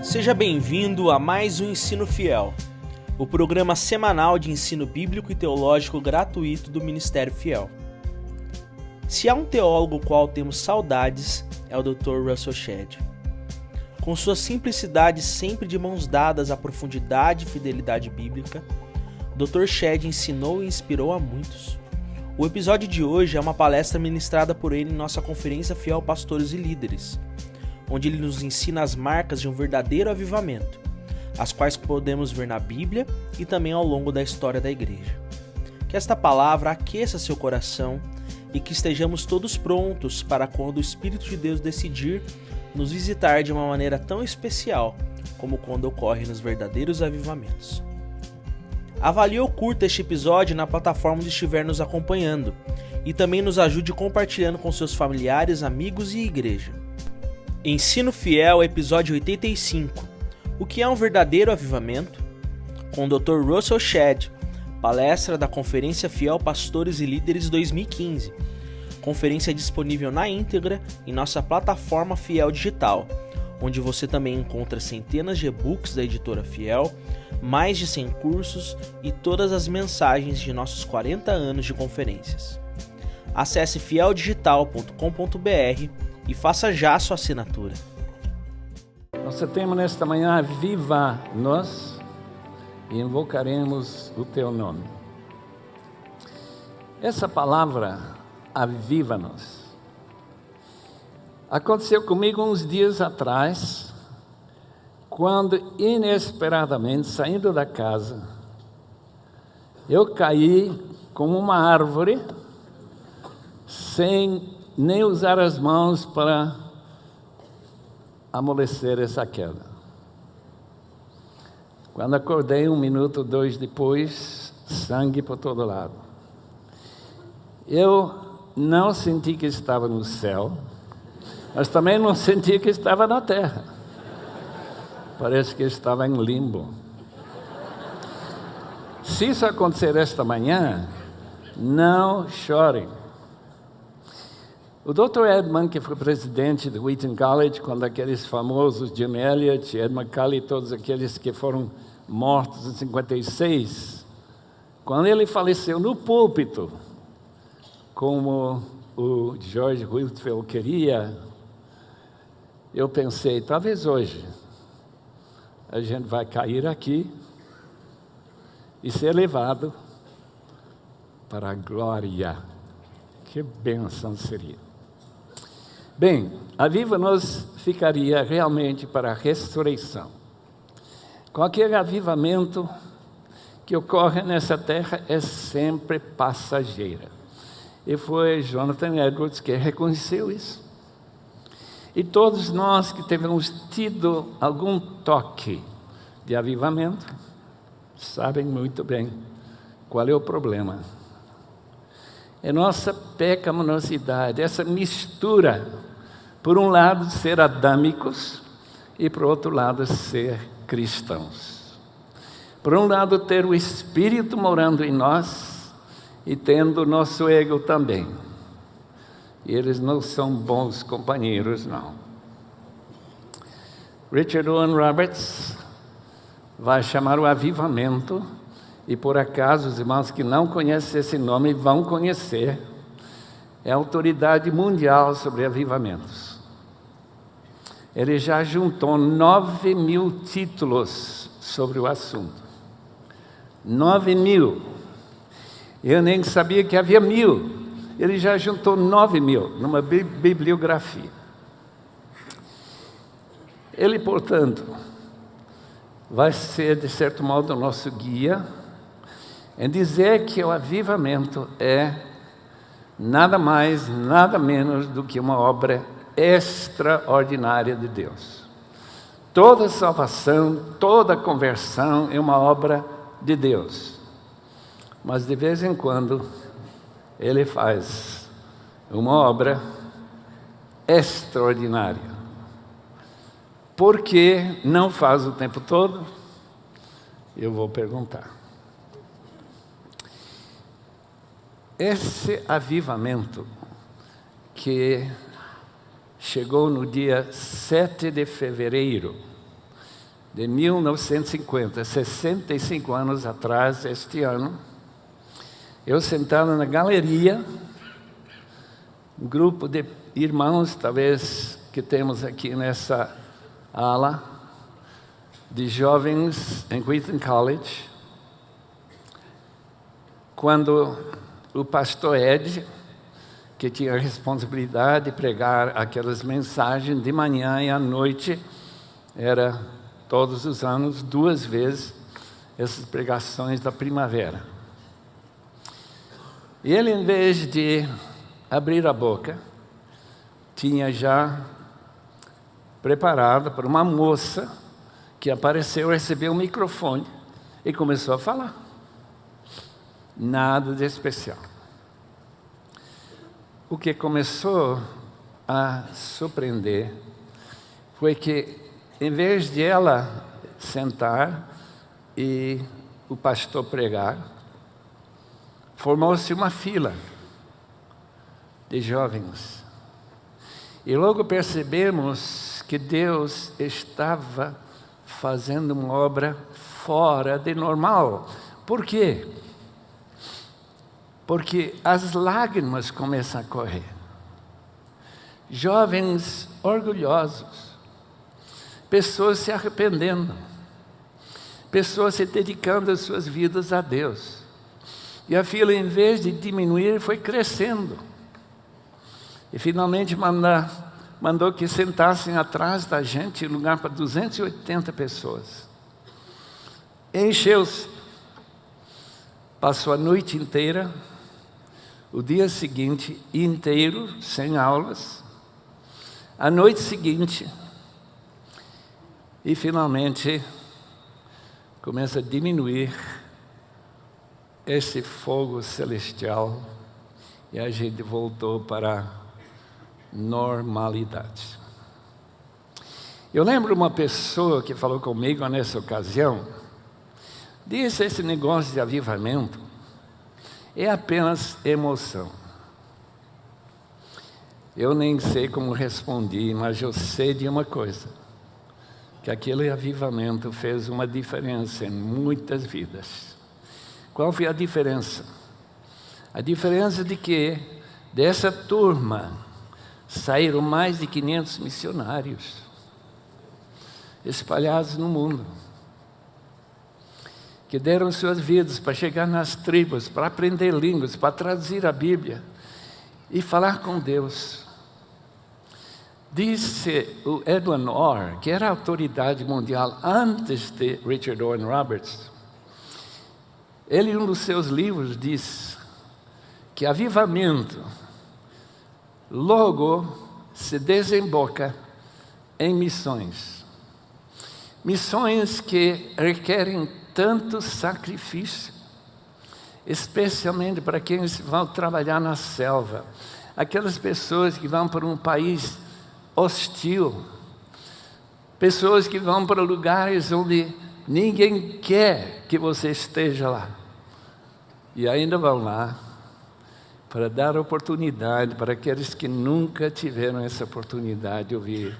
Seja bem-vindo a mais um Ensino Fiel, o programa semanal de ensino bíblico e teológico gratuito do Ministério Fiel. Se há um teólogo qual temos saudades, é o Dr. Russell Shedd. Com sua simplicidade sempre de mãos dadas à profundidade e fidelidade bíblica, o Dr. Shedd ensinou e inspirou a muitos. O episódio de hoje é uma palestra ministrada por ele em nossa Conferência Fiel Pastores e Líderes, onde ele nos ensina as marcas de um verdadeiro avivamento, as quais podemos ver na Bíblia e também ao longo da história da igreja. Que esta palavra aqueça seu coração e que estejamos todos prontos para quando o Espírito de Deus decidir nos visitar de uma maneira tão especial como quando ocorre nos verdadeiros avivamentos. Avalie ou curta este episódio na plataforma onde estiver nos acompanhando e também nos ajude compartilhando com seus familiares, amigos e igreja. Ensino Fiel, episódio 85. O que é um verdadeiro avivamento? Com o Dr. Russell Shedd, palestra da Conferência Fiel Pastores e Líderes 2015. Conferência disponível na íntegra em nossa plataforma Fiel Digital, onde você também encontra centenas de e-books da editora Fiel, mais de 100 cursos e todas as mensagens de nossos 40 anos de conferências. Acesse fieldigital.com.br e faça já a sua assinatura. Nosso tema nesta manhã: aviva-nos, e invocaremos o teu nome. Essa palavra, aviva-nos, aconteceu comigo uns dias atrás, quando inesperadamente, saindo da casa, eu caí como uma árvore, sem nem usar as mãos para amolecer essa queda. Quando acordei, 1 minuto, 2 depois, sangue por todo lado. Eu não senti que estava no céu, mas também não senti que estava na terra. Parece que estava em limbo. Se isso acontecer esta manhã, não chorem. O Dr. Edmund, que foi presidente do Wheaton College, quando aqueles famosos Jim Elliot, Ed McCully, todos aqueles que foram mortos em 56, quando ele faleceu no púlpito, como o George Whitefield queria, eu pensei, talvez hoje a gente vai cair aqui e ser levado para a glória. Que bênção seria! Bem, aviva-nos ficaria realmente para a ressurreição. Qualquer avivamento que ocorre nessa terra é sempre passageira. E foi Jonathan Edwards que reconheceu isso. E todos nós que tivemos tido algum toque de avivamento, sabem muito bem qual é o problema. É nossa pecaminosidade, essa mistura, por um lado ser adâmicos e por outro lado ser cristãos. Por um lado ter o Espírito morando em nós e tendo o nosso ego também. E eles não são bons companheiros, não. Richard Owen Roberts vai chamar o avivamento, e por acaso os irmãos que não conhecem esse nome vão conhecer, é a autoridade mundial sobre avivamentos. Ele já juntou 9.000 títulos sobre o assunto. 9.000. Eu nem sabia que havia 1.000. Ele já juntou 9.000 numa bibliografia. Ele, portanto, vai ser, de certo modo, o nosso guia em dizer que o avivamento é nada mais, nada menos do que uma obra extraordinária de Deus. Toda salvação, toda conversão é uma obra de Deus. Mas de vez em quando, Ele faz uma obra extraordinária. Por que não faz o tempo todo? Eu vou perguntar. Esse avivamento que chegou no dia 7 de fevereiro de 1950, 65 anos atrás, este ano, eu sentado na galeria, um grupo de irmãos, talvez, que temos aqui nessa ala, de jovens em Wheaton College, quando o pastor Ed, que tinha a responsabilidade de pregar aquelas mensagens de manhã e à noite, era todos os anos, 2 vezes, essas pregações da primavera. E ele, em vez de abrir a boca, tinha já preparado para uma moça que apareceu, recebeu um microfone e começou a falar. Nada de especial. O que começou a surpreender foi que, em vez de ela sentar e o pastor pregar, formou-se uma fila de jovens. E logo percebemos que Deus estava fazendo uma obra fora de normal. Por quê? Porque as lágrimas começam a correr. Jovens orgulhosos, pessoas se arrependendo, pessoas se dedicando as suas vidas a Deus. E a fila, em vez de diminuir, foi crescendo. E finalmente mandou que sentassem atrás da gente, lugar para 280 pessoas. Encheu-se. Passou a noite inteira, o dia seguinte inteiro, sem aulas, a noite seguinte, e finalmente começa a diminuir esse fogo celestial e a gente voltou para a normalidade. Eu lembro uma pessoa que falou comigo nessa ocasião, disse: esse negócio de avivamento é apenas emoção. Eu nem sei como respondi, mas eu sei de uma coisa, que aquele avivamento fez uma diferença em muitas vidas. Qual foi a diferença? A diferença de que dessa turma saíram mais de 500 missionários espalhados no mundo, que deram suas vidas para chegar nas tribos, para aprender línguas, para traduzir a Bíblia e falar com Deus. Disse o Edwin Orr, que era a autoridade mundial antes de Richard Owen Roberts, ele, em um dos seus livros, diz que avivamento logo se desemboca em missões. Missões que requerem tanto sacrifício, especialmente para quem vão trabalhar na selva, aquelas pessoas que vão para um país hostil, pessoas que vão para lugares onde ninguém quer que você esteja lá, e ainda vão lá para dar oportunidade para aqueles que nunca tiveram essa oportunidade de ouvir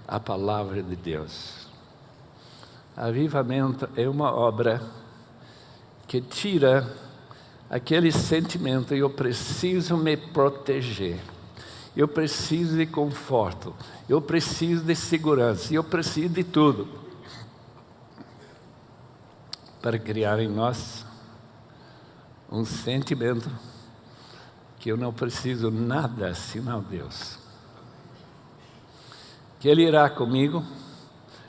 a palavra de Deus. Avivamento é uma obra que tira aquele sentimento: eu preciso me proteger, eu preciso de conforto, eu preciso de segurança, eu preciso de tudo, para criar em nós um sentimento que eu não preciso nada senão Deus, que Ele irá comigo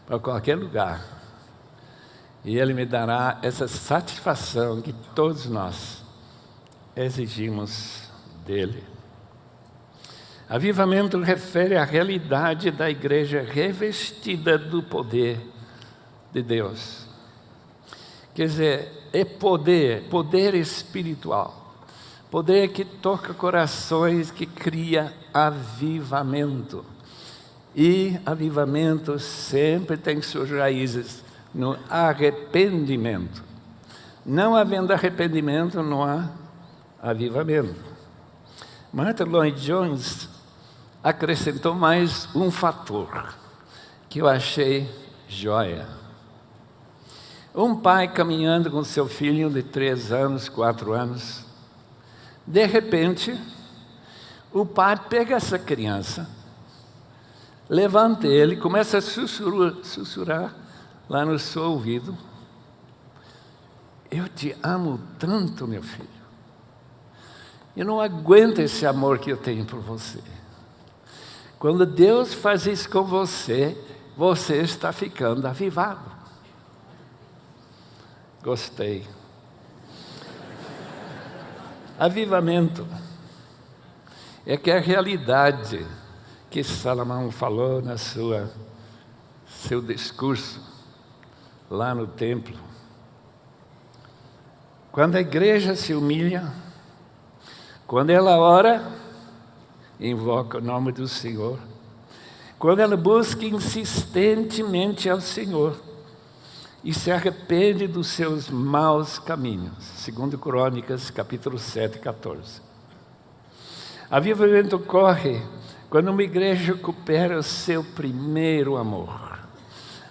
para qualquer lugar, e Ele me dará essa satisfação que todos nós exigimos dEle. Avivamento refere à realidade da igreja revestida do poder de Deus. Quer dizer, é poder espiritual, poder que toca corações, que cria avivamento. E avivamento sempre tem suas raízes no arrependimento. Não havendo arrependimento, não há avivamento. Martyn Lloyd-Jones acrescentou mais um fator que eu achei joia. Um pai caminhando com seu filho de 3 anos, 4 anos. De repente, o pai pega essa criança, levanta ele, começa a sussurrar lá no seu ouvido: eu te amo tanto, meu filho. Eu não aguento esse amor que eu tenho por você. Quando Deus faz isso com você, você está ficando avivado. Gostei. Avivamento é que a realidade que Salomão falou na seu discurso lá no templo. Quando a igreja se humilha, quando ela ora, invoca o nome do Senhor, quando ela busca insistentemente ao Senhor e se arrepende dos seus maus caminhos, segundo Crônicas, capítulo 7, 14. Avivamento ocorre quando uma igreja recupera o seu primeiro amor,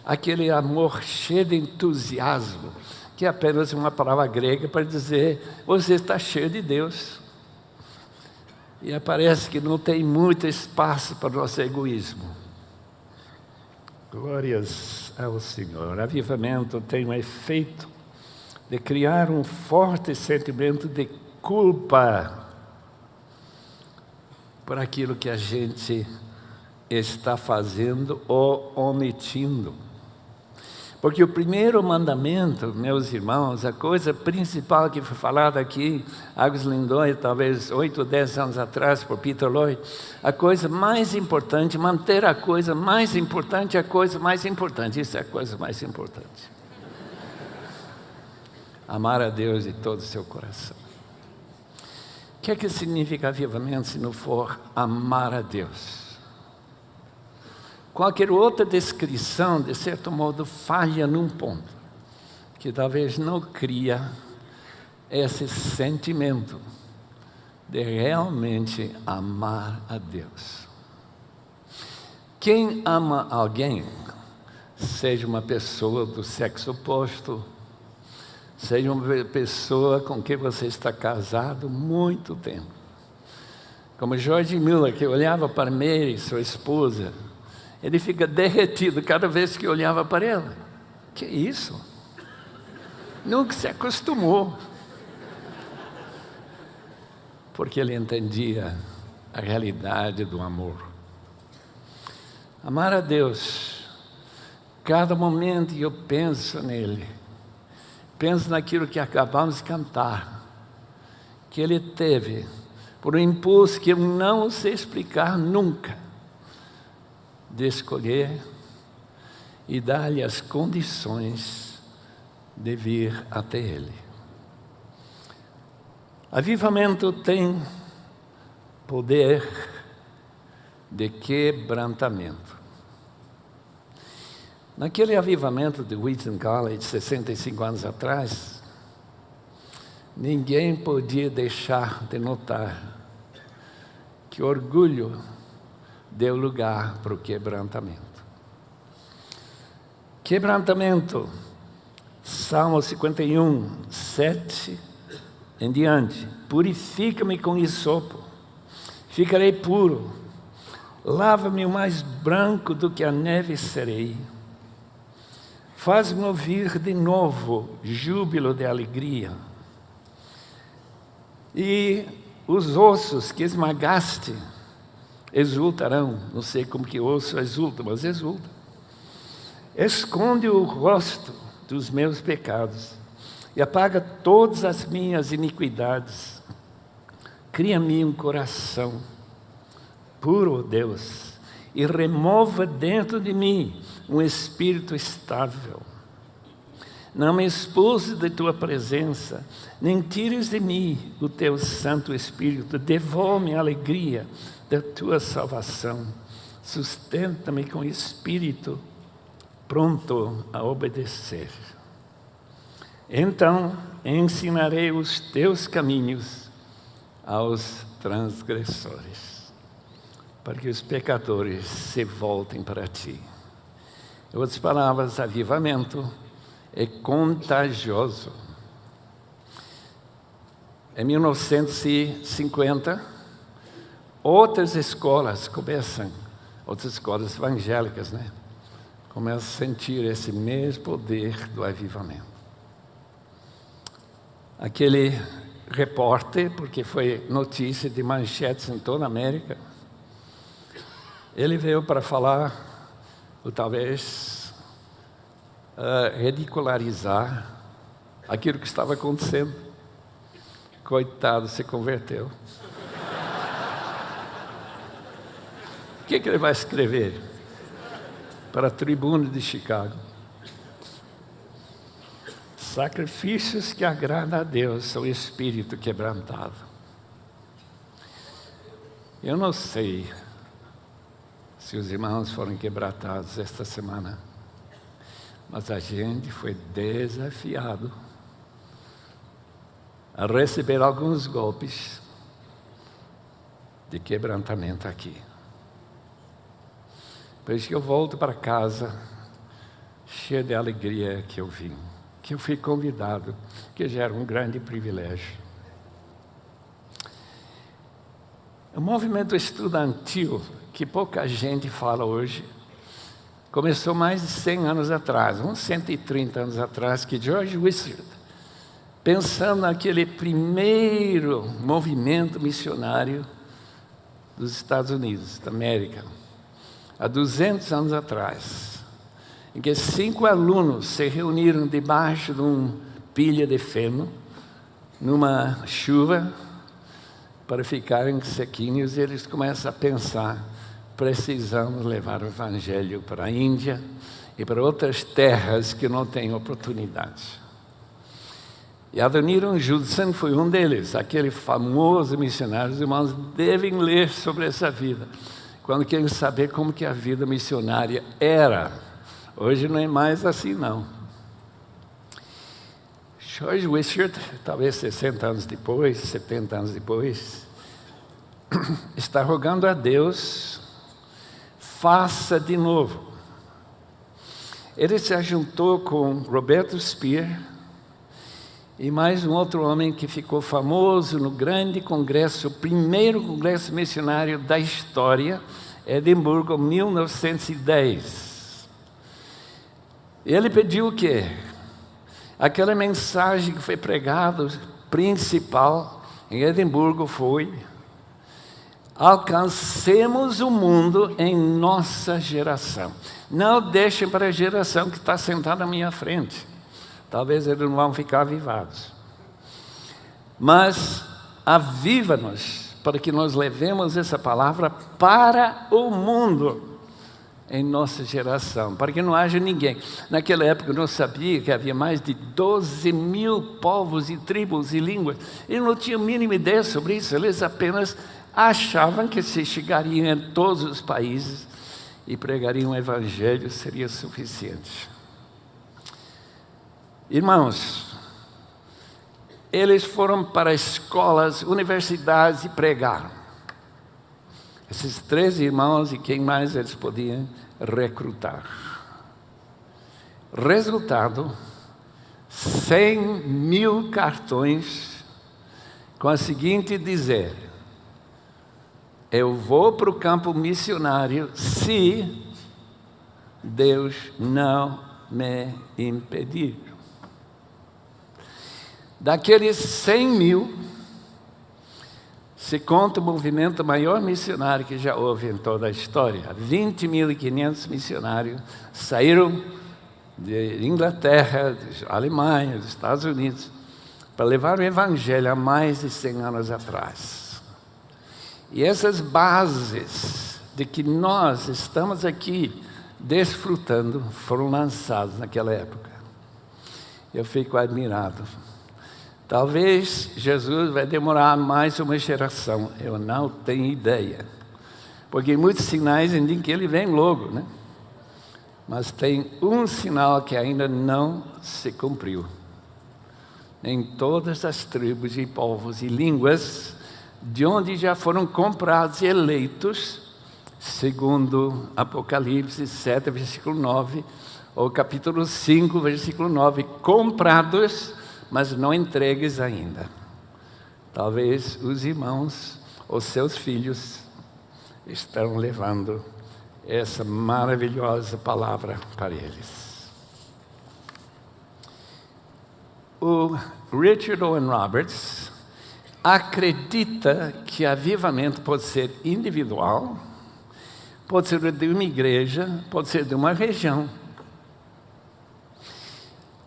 aquele amor cheio de entusiasmo, que é apenas uma palavra grega para dizer: você está cheio de Deus. E parece que não tem muito espaço para o nosso egoísmo. Glórias ao Senhor. Avivamento tem um efeito de criar um forte sentimento de culpa por aquilo que a gente está fazendo ou omitindo. Porque o primeiro mandamento, meus irmãos, a coisa principal que foi falada aqui, Agus Lindói, talvez 8 ou 10 anos atrás, por Peter Lloyd, a coisa mais importante, manter a coisa mais importante, a coisa mais importante, isso é a coisa mais importante. Amar a Deus de todo o seu coração. O que significa avivamento se não for amar a Deus? Qualquer outra descrição, de certo modo, falha num ponto, que talvez não cria esse sentimento de realmente amar a Deus. Quem ama alguém, seja uma pessoa do sexo oposto, seja uma pessoa com quem você está casado muito tempo, como George Miller, que olhava para Mary, sua esposa, ele fica derretido cada vez que olhava para ela. Que isso? Nunca se acostumou. Porque ele entendia a realidade do amor. Amar a Deus, cada momento eu penso nele, penso naquilo que acabamos de cantar, que ele teve, por um impulso que eu não sei explicar nunca, de escolher e dar-lhe as condições de vir até Ele. Avivamento tem poder de quebrantamento. Naquele avivamento de Wheaton College, 65 anos atrás, ninguém podia deixar de notar que orgulho deu lugar para o quebrantamento. Quebrantamento, Salmo 51, 7 em diante. Purifica-me com hisopo, ficarei puro. Lava-me o mais branco do que a neve serei. Faz-me ouvir de novo júbilo de alegria. E os ossos que esmagaste exultarão. Não sei como que osso exulta, mas exulta. Esconde o rosto dos meus pecados e apaga todas as minhas iniquidades. Cria-me um coração puro, Deus, e remova dentro de mim um espírito estável. Não me expulse de tua presença, nem tires de mim o teu Santo Espírito. Devolve-me a alegria da tua salvação. Sustenta-me com espírito pronto a obedecer. Então ensinarei os teus caminhos aos transgressores, para que os pecadores se voltem para ti. Em outras palavras, avivamento é contagioso. Em 1950, outras escolas evangélicas, né? Começam a sentir esse mesmo poder do avivamento. Aquele repórter, porque foi notícia de manchetes em toda a América, ele veio para falar, ou talvez ridicularizar aquilo que estava acontecendo. Coitado, se converteu. O que ele vai escrever para a Tribuna de Chicago? Sacrifícios que agradam a Deus são espírito quebrantado. Eu não sei se os irmãos foram quebrantados esta semana, mas a gente foi desafiado a receber alguns golpes de quebrantamento aqui. Por isso que eu volto para casa cheio de alegria que eu vim, que eu fui convidado, que já era um grande privilégio. O movimento estudantil, que pouca gente fala hoje, começou mais de 100 anos atrás, uns 130 anos atrás, que George Whistler, pensando naquele primeiro movimento missionário dos Estados Unidos, da América, há 200 anos atrás, em que 5 alunos se reuniram debaixo de uma pilha de feno, numa chuva, para ficarem sequinhos, e eles começam a pensar: precisamos levar o Evangelho para a Índia e para outras terras que não têm oportunidade. E Adoniram Judson foi um deles, aquele famoso missionário. Os irmãos devem ler sobre essa vida, quando querem saber como que a vida missionária era. Hoje não é mais assim, não. George Whistler, talvez 60 anos depois, 70 anos depois, está rogando a Deus: faça de novo. Ele se ajuntou com Roberto Speer e mais um outro homem que ficou famoso no grande congresso, o primeiro congresso missionário da história, Edimburgo, 1910. Ele pediu o quê? Aquela mensagem que foi pregada, principal, em Edimburgo foi: alcancemos o mundo em nossa geração. Não deixem para a geração que está sentada à minha frente. Talvez eles não vão ficar avivados. Mas aviva-nos para que nós levemos essa palavra para o mundo em nossa geração, para que não haja ninguém. Naquela época eu não sabia que havia mais de 12 mil povos e tribos e línguas. Eu não tinha a mínima ideia sobre isso. Eles apenas achavam que se chegariam em todos os países e pregariam o Evangelho seria suficiente. Irmãos, eles foram para escolas, universidades e pregaram. Esses 13 irmãos e quem mais eles podiam recrutar. Resultado: 100 mil cartões com a seguinte dizer: eu vou para o campo missionário se Deus não me impedir. Daqueles 100 mil, se conta o movimento maior missionário que já houve em toda a história. 20.500 missionários saíram de Inglaterra, de Alemanha, dos Estados Unidos, para levar o Evangelho há mais de 100 anos atrás. E essas bases de que nós estamos aqui desfrutando foram lançadas naquela época. Eu fico admirado. Talvez Jesus vai demorar mais uma geração, eu não tenho ideia. Porque muitos sinais indicam que ele vem logo, né? Mas tem um sinal que ainda não se cumpriu. Em todas as tribos e povos e línguas, de onde já foram comprados e eleitos, segundo Apocalipse 7, versículo 9, Ou capítulo 5, versículo 9, comprados, mas não entregues ainda. Talvez os irmãos ou seus filhos estão levando essa maravilhosa palavra para eles. O Richard Owen Roberts acredita que avivamento pode ser individual, pode ser de uma igreja, pode ser de uma região.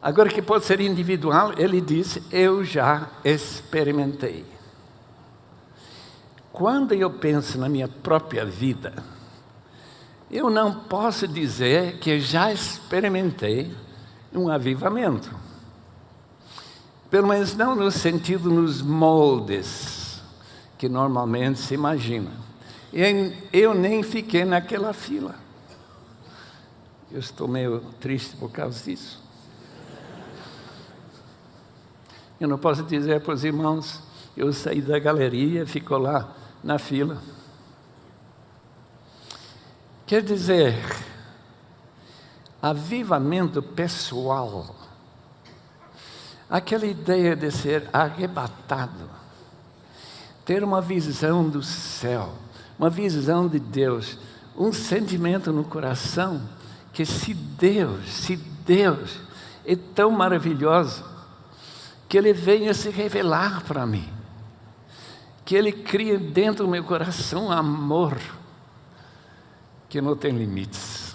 Agora que pode ser individual, ele diz, eu já experimentei. Quando eu penso na minha própria vida, eu não posso dizer que já experimentei um avivamento. Pelo menos não no sentido, nos moldes que normalmente se imagina. Eu nem fiquei naquela fila. Eu estou meio triste por causa disso. Eu não posso dizer para os irmãos, eu saí da galeria, ficou lá na fila. Quer dizer, avivamento pessoal, aquela ideia de ser arrebatado, ter uma visão do céu, uma visão de Deus, um sentimento no coração, que se Deus é tão maravilhoso, que Ele venha se revelar para mim, que Ele crie dentro do meu coração amor, que não tem limites,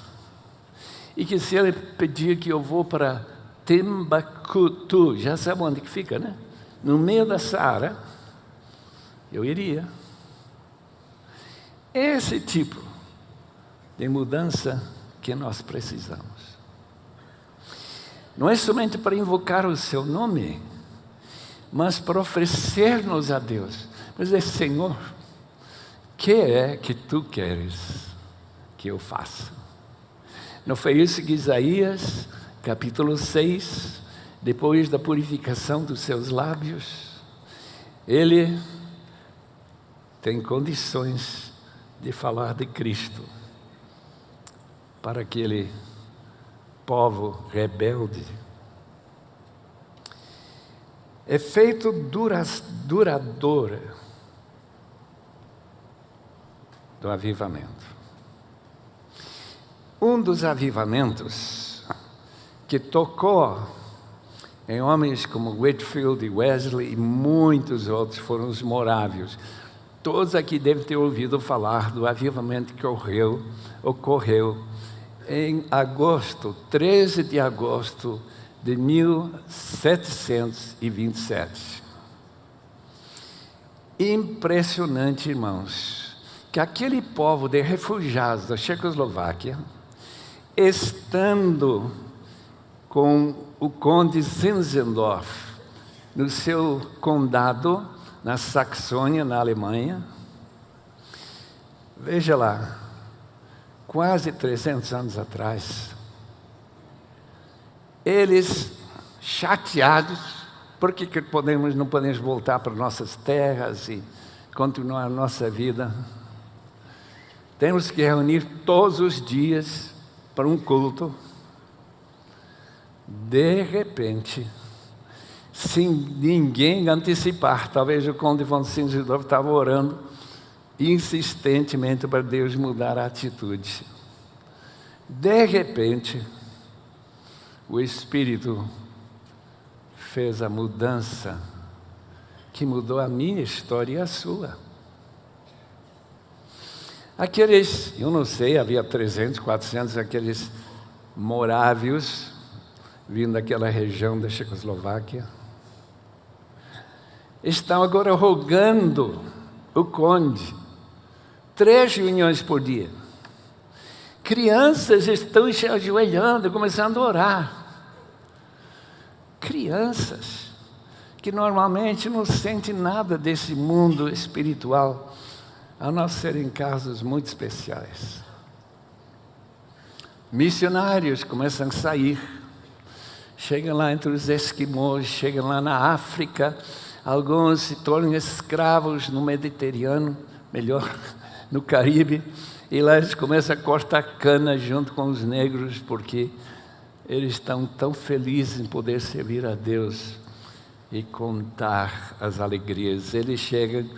e que se Ele pedir que eu vou para Timbuktu, já sabe onde que fica, né? No meio da Saara, eu iria. Esse tipo de mudança que nós precisamos. Não é somente para invocar o seu nome, mas para oferecer-nos a Deus. Mas é, Senhor, o que é que Tu queres que eu faça? Não foi isso que Isaías, capítulo 6, depois da purificação dos seus lábios, ele tem condições de falar de Cristo para aquele povo rebelde. Efeito duradouro do avivamento. Um dos avivamentos que tocou em homens como Whitefield e Wesley e muitos outros foram os morávios. Todos aqui devem ter ouvido falar do avivamento que ocorreu em agosto, 13 de agosto de 1727. Impressionante, irmãos, que aquele povo de refugiados da Checoslováquia, estando com o conde Zinzendorf no seu condado, na Saxônia, na Alemanha, veja lá, quase 300 anos atrás, eles chateados, porque não podemos voltar para nossas terras e continuar a nossa vida. Temos que reunir todos os dias para um culto. De repente, sem ninguém antecipar, talvez o conde von Zinzendorf estava orando insistentemente para Deus mudar a atitude. De repente, o Espírito fez a mudança que mudou a minha história e a sua. Aqueles, eu não sei, havia 300, 400, aqueles morávios vindo daquela região da Checoslováquia, estão agora rogando o conde 3 reuniões por dia. Crianças estão se ajoelhando, começando a orar. Crianças que normalmente não sentem nada desse mundo espiritual, a não ser em casos muito especiais. Missionários começam a sair, chegam lá entre os esquimós, chegam lá na África, alguns se tornam escravos no Mediterrâneo, melhor, no Caribe, e lá eles começam a cortar cana junto com os negros, porque eles estão tão felizes em poder servir a Deus e contar as alegrias. Eles chegam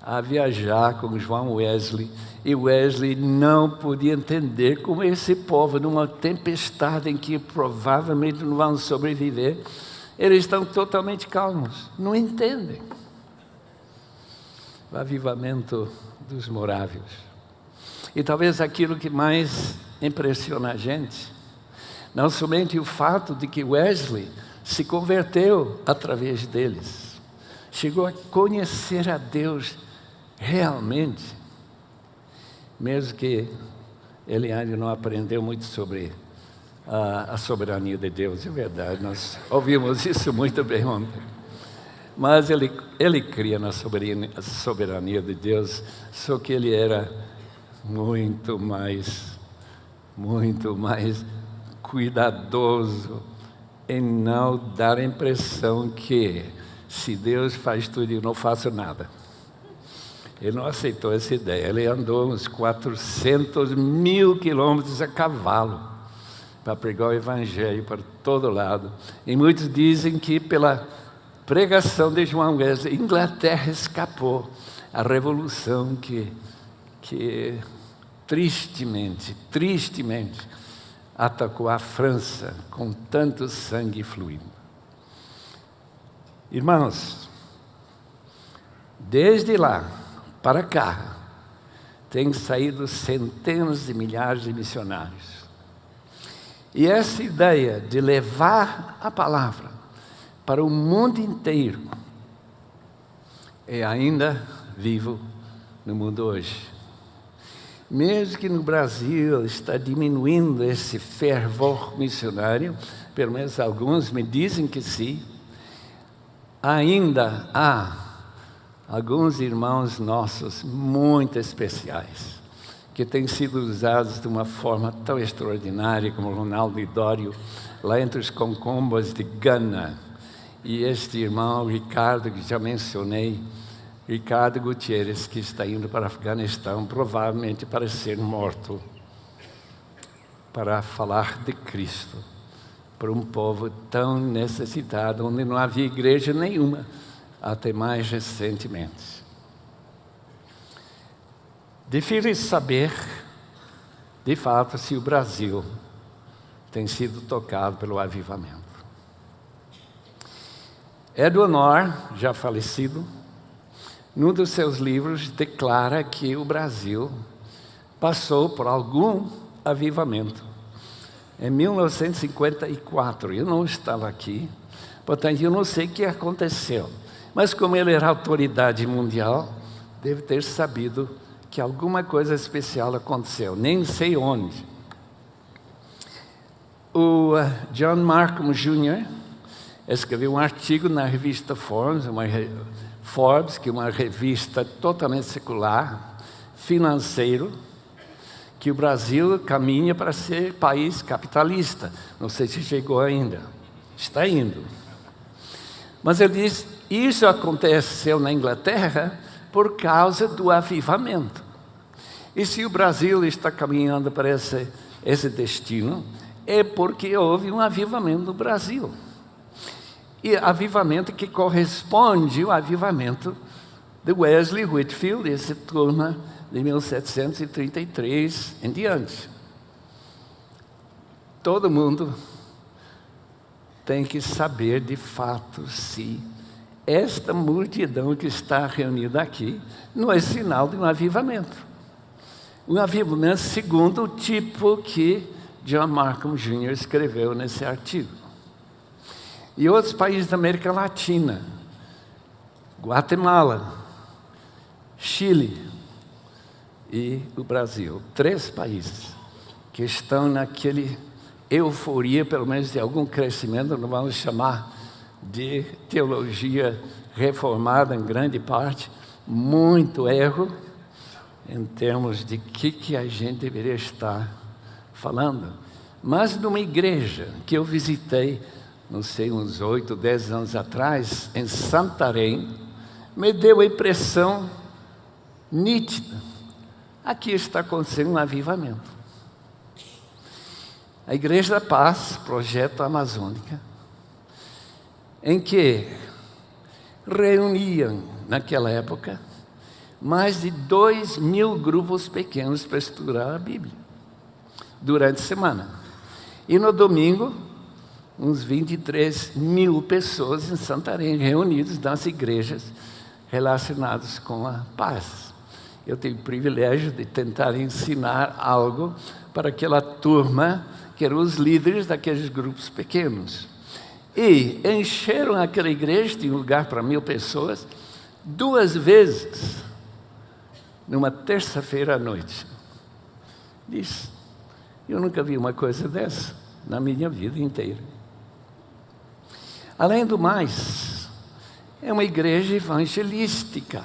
a viajar com João Wesley, e Wesley não podia entender como esse povo, numa tempestade em que provavelmente não vão sobreviver, eles estão totalmente calmos, não entendem. O avivamento dos morávios. E talvez aquilo que mais impressiona a gente, não somente o fato de que Wesley se converteu através deles, chegou a conhecer a Deus realmente, mesmo que ele ainda não aprendeu muito sobre a soberania de Deus. É verdade, nós ouvimos isso muito bem ontem. Mas ele cria na soberania de Deus, só que ele era muito mais cuidadoso em não dar a impressão que, se Deus faz tudo, eu não faço nada. Ele não aceitou essa ideia. Ele andou uns 400.000 quilômetros a cavalo para pregar o Evangelho para todo lado. E muitos dizem que pela pregação de João Wesley, Inglaterra escapou à revolução que tristemente atacou a França com tanto sangue fluindo. Irmãos, desde lá para cá, têm saído centenas de milhares de missionários. E essa ideia de levar a palavra para o mundo inteiro é ainda vivo no mundo hoje. Mesmo que no Brasil está diminuindo esse fervor missionário, pelo menos alguns me dizem que sim, ainda há alguns irmãos nossos muito especiais, que têm sido usados de uma forma tão extraordinária, como Ronaldo Lidório, lá entre os concombas de Gana. E este irmão, Ricardo, que já mencionei, Ricardo Gutierrez, que está indo para o Afeganistão, provavelmente para ser morto, para falar de Cristo, para um povo tão necessitado, onde não havia igreja nenhuma, até mais recentemente. Difícil saber, de fato, se o Brasil tem sido tocado pelo avivamento. Edward Moore, já falecido, num dos seus livros declara que o Brasil passou por algum avivamento. Em 1954, eu não estava aqui, portanto eu não sei o que aconteceu. Mas como ele era autoridade mundial, deve ter sabido que alguma coisa especial aconteceu, nem sei onde. O John Markham Jr. escreveu um artigo na revista Forbes, que é uma revista totalmente secular, financeiro, que o Brasil caminha para ser país capitalista. Não sei se chegou ainda. Está indo. Mas ele diz, isso aconteceu na Inglaterra por causa do avivamento. E se o Brasil está caminhando para esse destino, é porque houve um avivamento no Brasil. E avivamento que corresponde ao avivamento de Wesley, Whitefield, essa turma de 1733 em diante. Todo mundo tem que saber de fato se esta multidão que está reunida aqui não é sinal de um avivamento. Um avivamento segundo o tipo que John Markham Jr. escreveu nesse artigo. E outros países da América Latina, Guatemala, Chile e o Brasil, 3 países que estão naquele euforia, pelo menos de algum crescimento, não vamos chamar de teologia reformada em grande parte, muito erro em termos de que a gente deveria estar falando. Mas numa igreja que eu visitei, não sei, uns 8, 10 anos atrás, em Santarém, me deu a impressão nítida. Aqui está acontecendo um avivamento. a Igreja da Paz, projeto amazônica, em que reuniam, naquela época, mais de 2.000 grupos pequenos para estudar a Bíblia, durante a semana. E no domingo, uns 23.000 pessoas em Santarém, reunidas nas igrejas relacionadas com a paz. Eu tive o privilégio de tentar ensinar algo para aquela turma, que eram os líderes daqueles grupos pequenos. E encheram aquela igreja, tinha lugar para 1.000 pessoas, 2 vezes, numa terça-feira à noite. Disse, eu nunca vi uma coisa dessa na minha vida inteira. Além do mais, é uma igreja evangelística.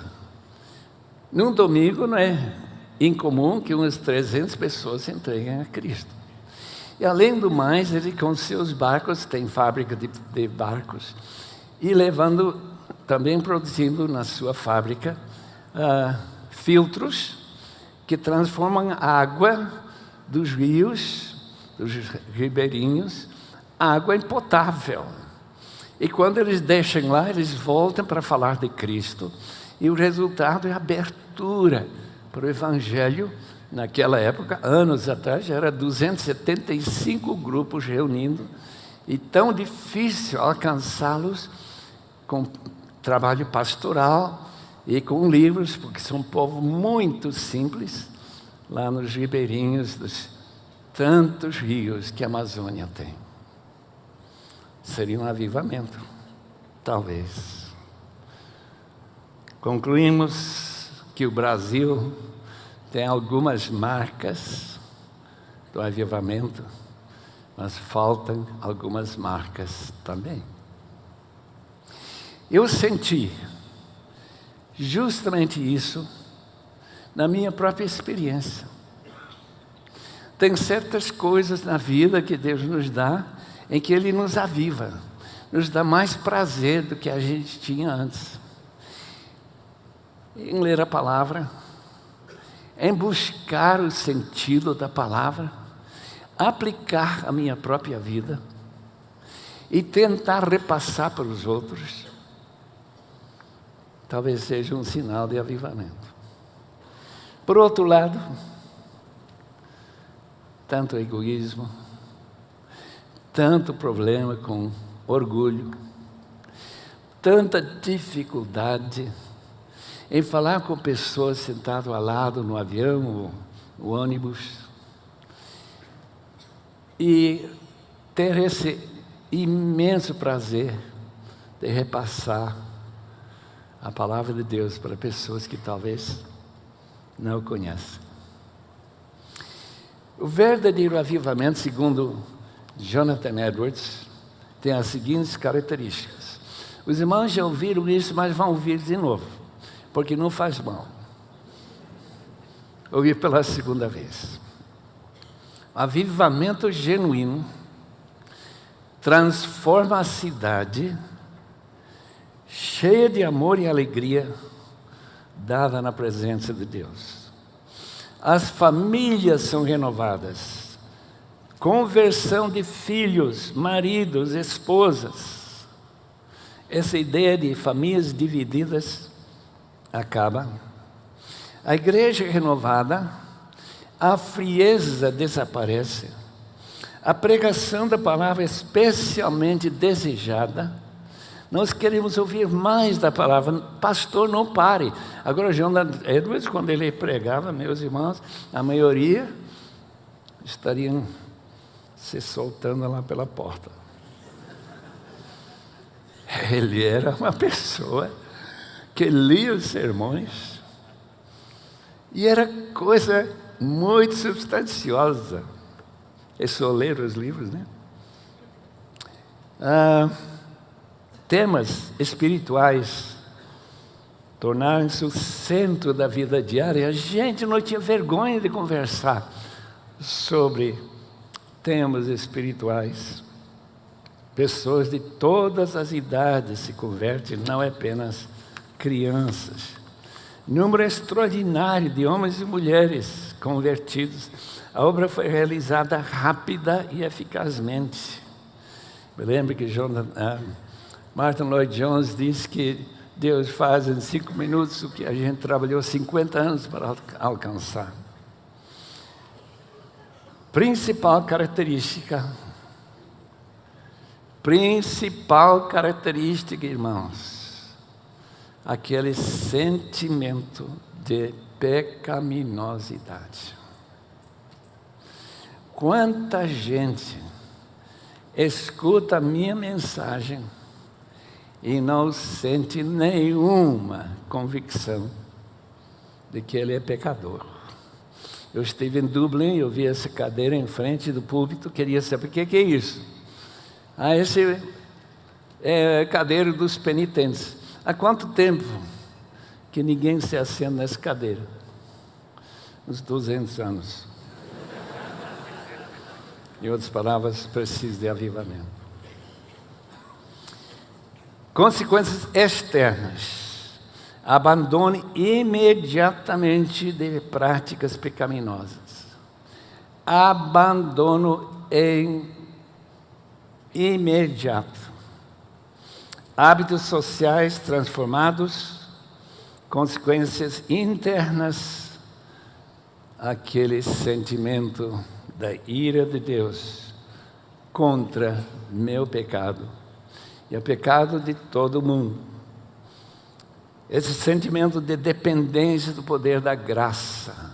Num domingo não é incomum que umas 300 pessoas se entreguem a Cristo. E além do mais, ele com seus barcos, tem fábrica de barcos, e levando, também produzindo na sua fábrica, filtros que transformam a água dos rios, dos ribeirinhos, água em potável. E quando eles deixam lá, eles voltam para falar de Cristo, e o resultado é a abertura para o Evangelho. Naquela época, anos atrás, já era 275 grupos reunindo, e tão difícil alcançá-los com trabalho pastoral e com livros, porque são um povo muito simples, lá nos ribeirinhos dos tantos rios que a Amazônia tem. Seria um avivamento, talvez. Concluímos que o Brasil tem algumas marcas do avivamento, mas faltam algumas marcas também. Eu senti justamente isso na minha própria experiência. Tem certas coisas na vida que Deus nos dá, em que Ele nos aviva, nos dá mais prazer do que a gente tinha antes. Em ler a palavra, em buscar o sentido da palavra, aplicar a minha própria vida e tentar repassar para os outros, talvez seja um sinal de avivamento. Por outro lado, tanto egoísmo, tanto problema com orgulho, tanta dificuldade em falar com pessoas sentadas ao lado no avião ou no ônibus, e ter esse imenso prazer de repassar a palavra de Deus para pessoas que talvez não o conhecem. O verdadeiro avivamento, segundo Jonathan Edwards, tem as seguintes características. Os irmãos já ouviram isso, mas vão ouvir de novo, porque não faz mal ouvir pela segunda vez. O avivamento genuíno transforma a cidade cheia de amor e alegria dada na presença de Deus. As famílias são renovadas, conversão de filhos, maridos, esposas. Essa ideia de famílias divididas acaba. A igreja é renovada, a frieza desaparece, a pregação da palavra é especialmente desejada. Nós queremos ouvir mais da palavra. Pastor, não pare. Agora, Jonathan Edwards, quando ele pregava, meus irmãos, a maioria estariam se soltando lá pela porta. Ele era uma pessoa que lia os sermões e era coisa muito substanciosa. É só ler os livros, né? Temas espirituais tornaram-se o centro da vida diária. A gente não tinha vergonha de conversar sobre temas espirituais. Pessoas de todas as idades se convertem, não é apenas crianças. Número extraordinário de homens e mulheres convertidos. A obra foi realizada rápida e eficazmente. Me lembro que Martin Lloyd Jones disse que Deus faz em 5 minutos o que a gente trabalhou 50 anos para alcançar. Principal característica, irmãos, aquele sentimento de pecaminosidade. Quanta gente escuta a minha mensagem e não sente nenhuma convicção de que ele é pecador. Eu estive em Dublin, eu vi essa cadeira em frente do púlpito, queria saber o que é isso. Esse é a cadeira dos penitentes. Há quanto tempo que ninguém se assenta nessa cadeira? Uns 200 anos. Em outras palavras, precisa de avivamento. Consequências externas. Abandone imediatamente de práticas pecaminosas. Abandono imediato. Hábitos sociais transformados. Consequências internas. Aquele sentimento da ira de Deus contra meu pecado e o pecado de todo mundo. Esse sentimento de dependência do poder da graça.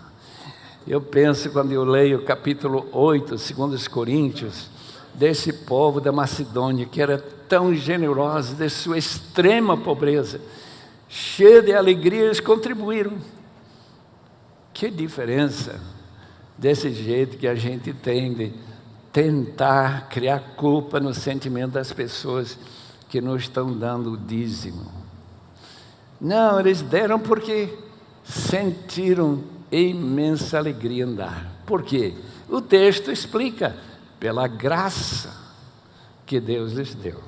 Eu penso, quando eu leio o capítulo 8, 2 Coríntios, desse povo da Macedônia, que era tão generoso, de sua extrema pobreza, cheio de alegria, eles contribuíram. Que diferença desse jeito que a gente tem de tentar criar culpa no sentimento das pessoas que não estão dando o dízimo. Não, eles deram porque sentiram imensa alegria em dar. Por quê? O texto explica, pela graça que Deus lhes deu.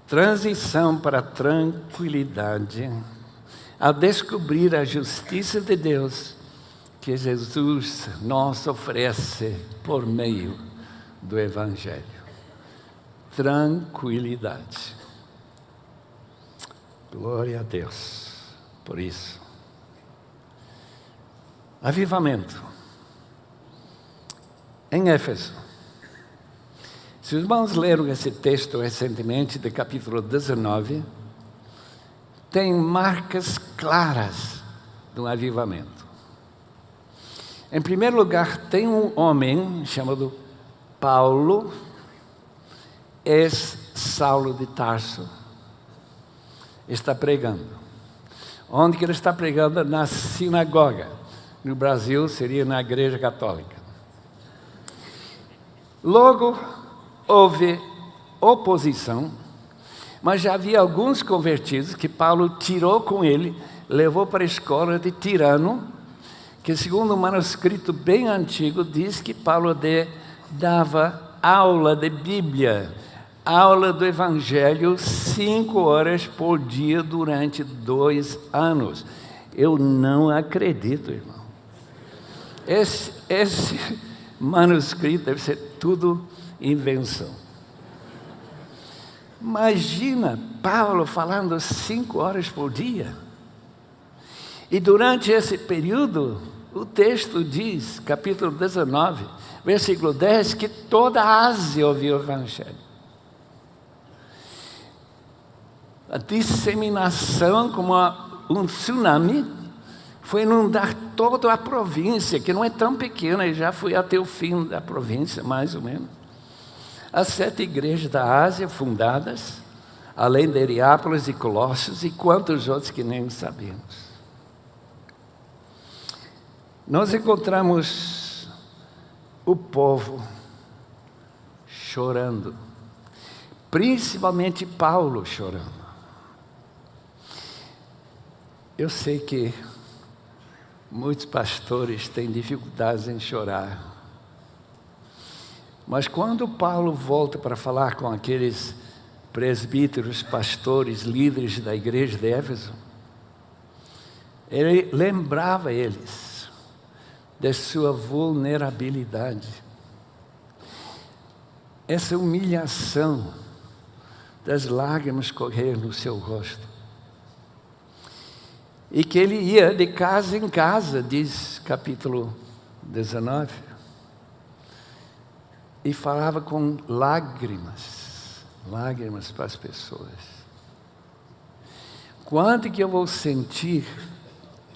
Transição para a tranquilidade, a descobrir a justiça de Deus que Jesus nos oferece por meio do Evangelho. Tranquilidade. Glória a Deus por isso. Avivamento. Em Éfeso. Se os irmãos leram esse texto recentemente, de capítulo 19, tem marcas claras do avivamento. Em primeiro lugar, tem um homem chamado Paulo, ex-Saulo de Tarso, está pregando. Onde que ele está pregando? Na sinagoga. No Brasil seria na igreja católica. Logo, houve oposição, mas já havia alguns convertidos que Paulo tirou com ele, levou para a escola de Tirano, que segundo um manuscrito bem antigo, diz que Paulo dava aula de Bíblia, aula do Evangelho 5 horas por dia durante 2 anos. Eu não acredito, irmão. Esse manuscrito deve ser tudo invenção. Imagina Paulo falando 5 horas por dia. E durante esse período, o texto diz, capítulo 19, versículo 10, que toda a Ásia ouviu o Evangelho. A disseminação, como um tsunami, foi inundar toda a província, que não é tão pequena, e já foi até o fim da província, mais ou menos. As 7 igrejas da Ásia fundadas, além de Hierápolis e Colossos, e quantos outros que nem sabemos. Nós encontramos o povo chorando, principalmente Paulo chorando. Eu sei que muitos pastores têm dificuldades em chorar, mas quando Paulo volta para falar com aqueles presbíteros, pastores, líderes da igreja de Éfeso, ele lembrava eles de sua vulnerabilidade. Essa humilhação das lágrimas correr no seu rosto. E que ele ia de casa em casa, diz capítulo 19, e falava com lágrimas para as pessoas. Quanto que eu vou sentir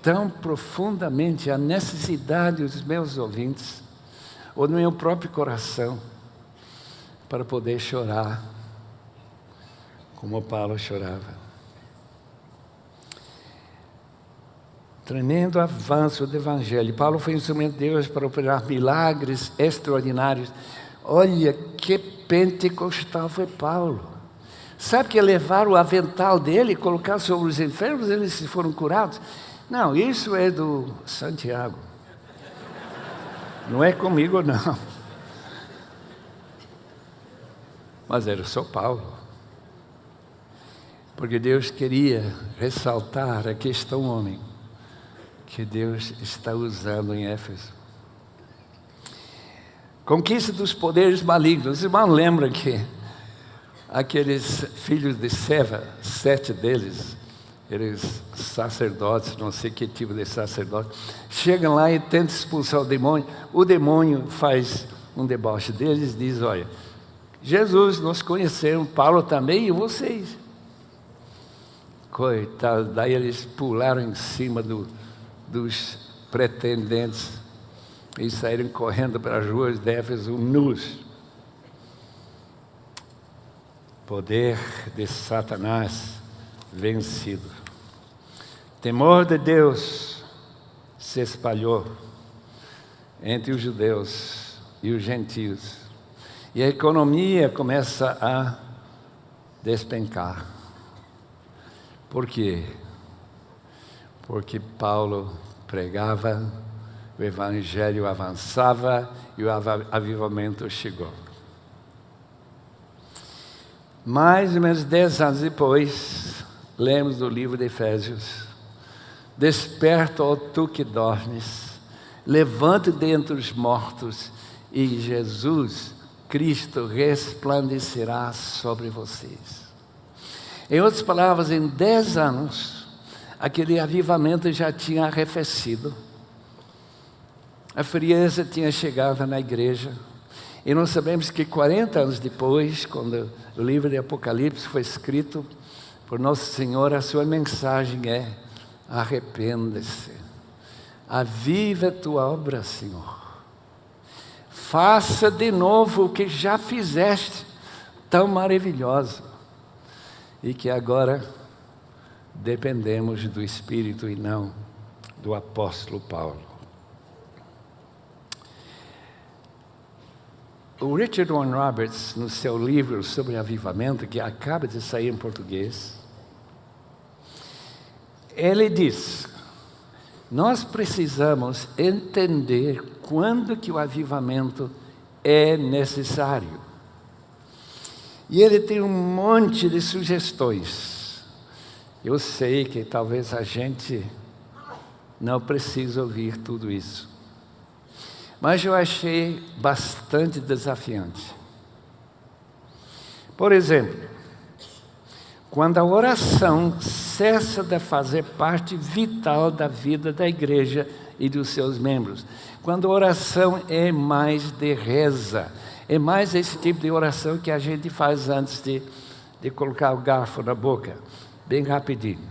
tão profundamente a necessidade dos meus ouvintes, ou do meu próprio coração, para poder chorar, como Paulo chorava. Tremendo avanço do Evangelho. Paulo foi instrumento de Deus para operar milagres extraordinários. Olha que pentecostal foi Paulo. Sabe que levar o avental dele e colocar sobre os enfermos, eles foram curados? Não, isso é do Santiago. Não é comigo, não. Mas era só Paulo. Porque Deus queria ressaltar a questão homem que Deus está usando em Éfeso. Conquista dos poderes malignos. Os irmãos lembram que aqueles filhos de Seva, 7 deles, eles sacerdotes, não sei que tipo de sacerdote, chegam lá e tentam expulsar o demônio faz um deboche deles, diz, olha, Jesus, nós conhecemos, Paulo também e vocês. Coitado, daí eles pularam em cima dos pretendentes e saíram correndo para as ruas de Éfeso nus. Poder de Satanás vencido. Temor de Deus se espalhou entre os judeus e os gentios. E a economia começa a despencar. Por quê? Porque Paulo pregava, o Evangelho avançava e o avivamento chegou. Mais ou menos 10 anos depois, lemos do livro de Efésios: desperta, ó tu que dormes, levante dentre os mortos, e Jesus Cristo resplandecerá sobre vocês. Em outras palavras, em 10 anos, aquele avivamento já tinha arrefecido. A frieza tinha chegado na igreja. E nós sabemos que 40 anos depois, quando o livro de Apocalipse foi escrito por Nosso Senhor, a sua mensagem é: arrependa-se, aviva a tua obra, Senhor. Faça de novo o que já fizeste, tão maravilhoso. E que agora dependemos do Espírito e não do apóstolo Paulo. O Richard Warren Roberts, no seu livro sobre avivamento, que acaba de sair em português, ele diz: nós precisamos entender quando que o avivamento é necessário. E ele tem um monte de sugestões. Eu sei que talvez a gente não precise ouvir tudo isso, mas eu achei bastante desafiante. Por exemplo, quando a oração cessa de fazer parte vital da vida da igreja e dos seus membros, quando a oração é mais de reza, é mais esse tipo de oração que a gente faz antes de colocar o garfo na boca, bem rapidinho.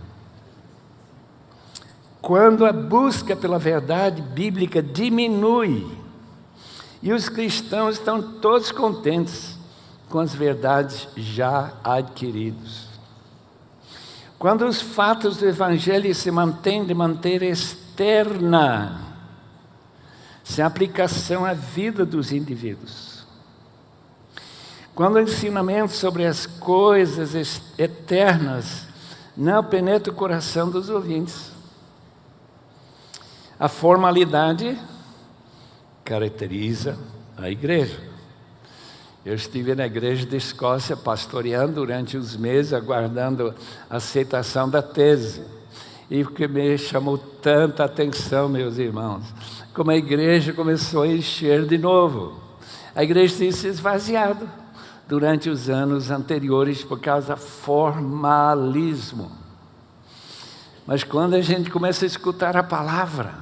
Quando a busca pela verdade bíblica diminui, e os cristãos estão todos contentes com as verdades já adquiridas. Quando os fatos do Evangelho se mantêm de maneira externa, sem aplicação à vida dos indivíduos. Quando o ensinamento sobre as coisas eternas não penetra o coração dos ouvintes. A formalidade caracteriza a igreja. Eu estive na igreja de Escócia pastoreando durante uns meses, aguardando a aceitação da tese. E o que me chamou tanta atenção, meus irmãos, como a igreja começou a encher de novo. A igreja tem se esvaziado durante os anos anteriores por causa do formalismo. Mas quando a gente começa a escutar a palavra,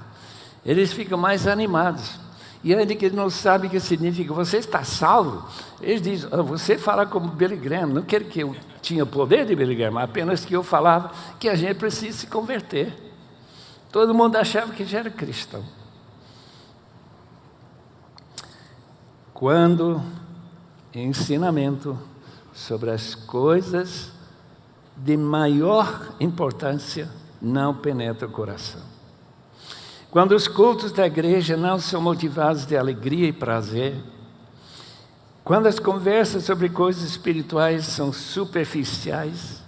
eles ficam mais animados. E ainda que não sabe o que significa, você está salvo? Eles dizem, você fala como Billy Graham. Não quero que eu tinha poder de Billy Graham, apenas que eu falava que a gente precisa se converter. Todo mundo achava que já era cristão. Quando ensinamento sobre as coisas de maior importância não penetra o coração. Quando os cultos da igreja não são motivados de alegria e prazer, quando as conversas sobre coisas espirituais são superficiais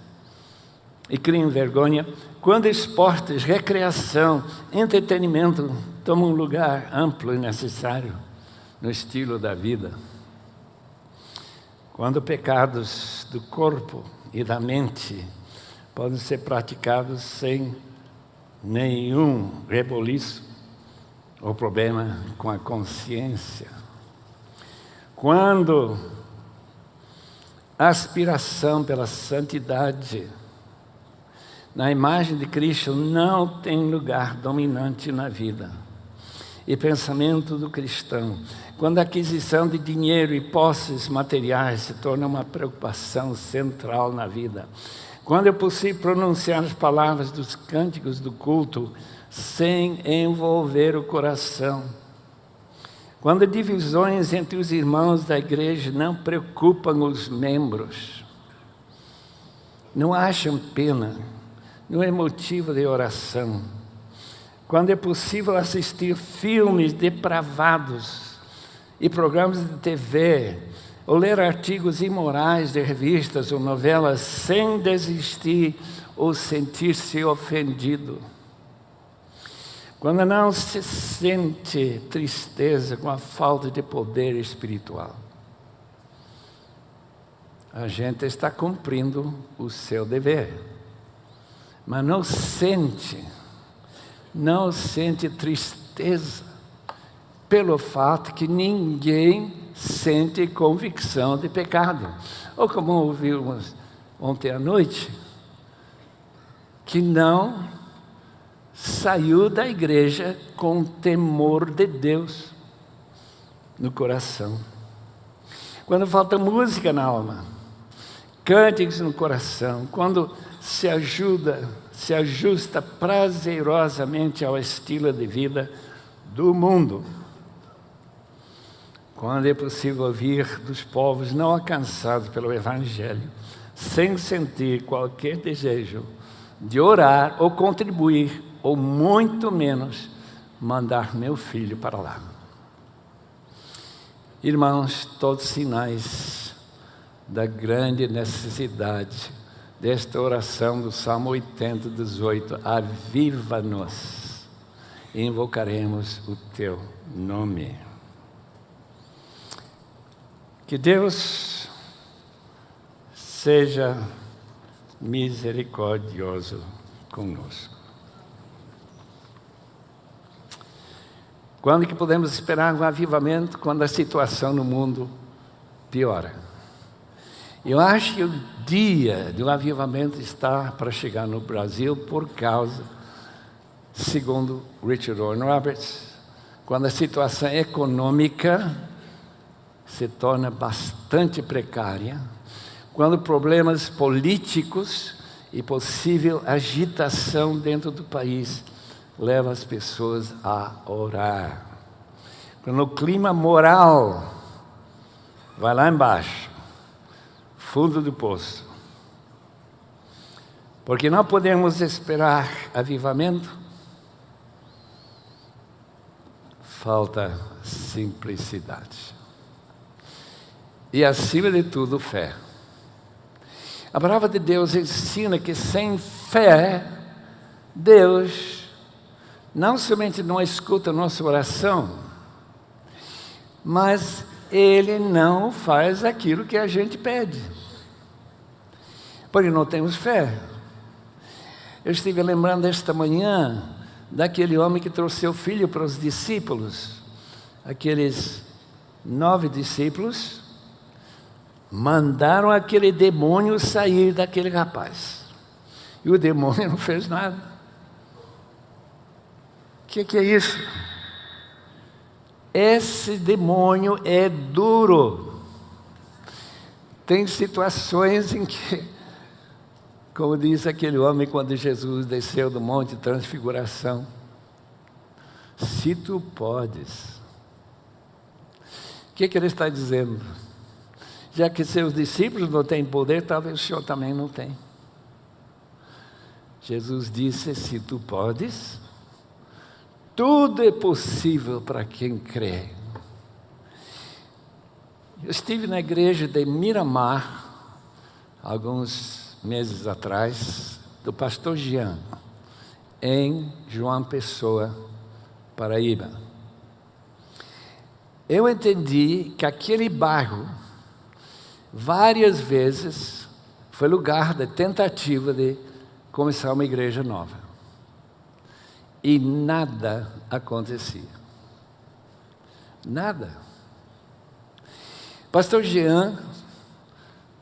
e criam vergonha, quando esportes, recreação, entretenimento tomam um lugar amplo e necessário no estilo da vida, quando pecados do corpo e da mente podem ser praticados sem nenhum reboliço ou problema com a consciência, quando a aspiração pela santidade na imagem de Cristo não tem lugar dominante na vida e pensamento do cristão, quando a aquisição de dinheiro e posses materiais se torna uma preocupação central na vida, quando é possível pronunciar as palavras dos cânticos do culto sem envolver o coração, quando divisões entre os irmãos da igreja não preocupam os membros, não acham pena, não é motivo de oração, quando é possível assistir filmes depravados e programas de TV, ou ler artigos imorais de revistas ou novelas sem desistir ou sentir-se ofendido. Quando não se sente tristeza com a falta de poder espiritual, a gente está cumprindo o seu dever, mas não sente tristeza pelo fato que ninguém sente convicção de pecado. Ou como ouvimos ontem à noite, que não saiu da igreja com temor de Deus no coração. Quando falta música na alma, cânticos no coração, quando se ajusta prazerosamente ao estilo de vida do mundo, quando é possível ouvir dos povos não alcançados pelo Evangelho, sem sentir qualquer desejo de orar ou contribuir, ou muito menos mandar meu filho para lá. Irmãos, todos sinais da grande necessidade desta oração do Salmo 80, 18, aviva-nos, e invocaremos o teu nome. Que Deus seja misericordioso conosco. Quando que podemos esperar um avivamento? Quando a situação no mundo piora. Eu acho que o dia do avivamento está para chegar no Brasil por causa, segundo Richard Owen Roberts, quando a situação econômica se torna bastante precária, quando problemas políticos e possível agitação dentro do país leva as pessoas a orar. Quando o clima moral vai lá embaixo, fundo do poço, porque não podemos esperar avivamento, falta simplicidade. E acima de tudo, fé. A palavra de Deus ensina que sem fé, Deus não somente não escuta a nossa oração, mas Ele não faz aquilo que a gente pede. Porque não temos fé. Eu estive lembrando esta manhã daquele homem que trouxe seu filho para os discípulos. Aqueles 9 discípulos mandaram aquele demônio sair daquele rapaz. E o demônio não fez nada. O que é isso? Esse demônio é duro. Tem situações em que, como diz aquele homem quando Jesus desceu do Monte de Transfiguração, se tu podes. O que ele está dizendo? Já que seus discípulos não têm poder, talvez o Senhor também não tem. Jesus disse, se tu podes, tudo é possível para quem crê. Eu estive na igreja de Miramar, alguns meses atrás, do pastor Jean, em João Pessoa, Paraíba. Eu entendi que aquele bairro, várias vezes, foi lugar de tentativa de começar uma igreja nova. E nada acontecia. Nada. Pastor Jean,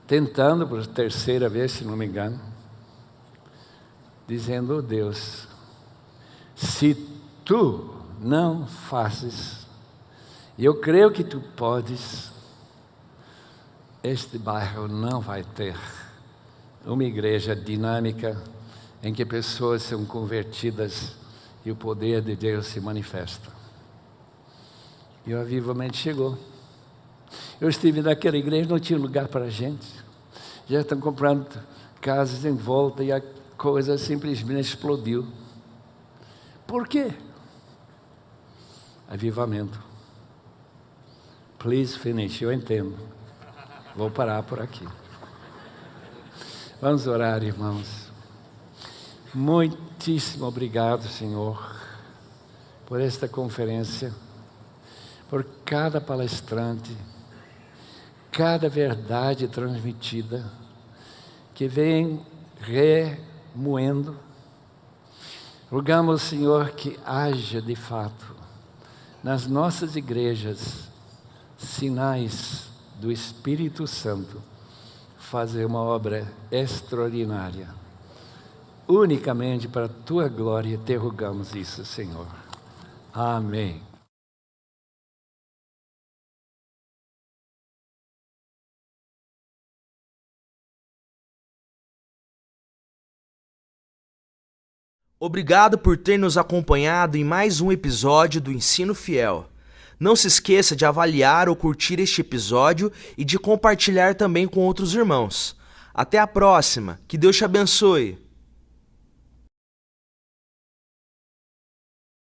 tentando por terceira vez, se não me engano, dizendo, oh Deus, se tu não fazes, e eu creio que tu podes, este bairro não vai ter uma igreja dinâmica em que pessoas são convertidas e o poder de Deus se manifesta. E o avivamento chegou. Eu estive naquela igreja, não tinha lugar para a gente. Já estão comprando casas em volta e a coisa simplesmente explodiu. Por quê? Avivamento. Please finish, eu entendo. Vou parar por aqui. Vamos orar, irmãos. Muitíssimo obrigado, Senhor, por esta conferência, por cada palestrante, cada verdade transmitida, que vem remoendo. Rogamos, Senhor, que haja de fato nas nossas igrejas sinais do Espírito Santo fazer uma obra extraordinária. Unicamente para a Tua glória te rogamos isso, Senhor. Amém. Obrigado por ter nos acompanhado em mais um episódio do Ensino Fiel. Não se esqueça de avaliar ou curtir este episódio e de compartilhar também com outros irmãos. Até a próxima. Que Deus te abençoe.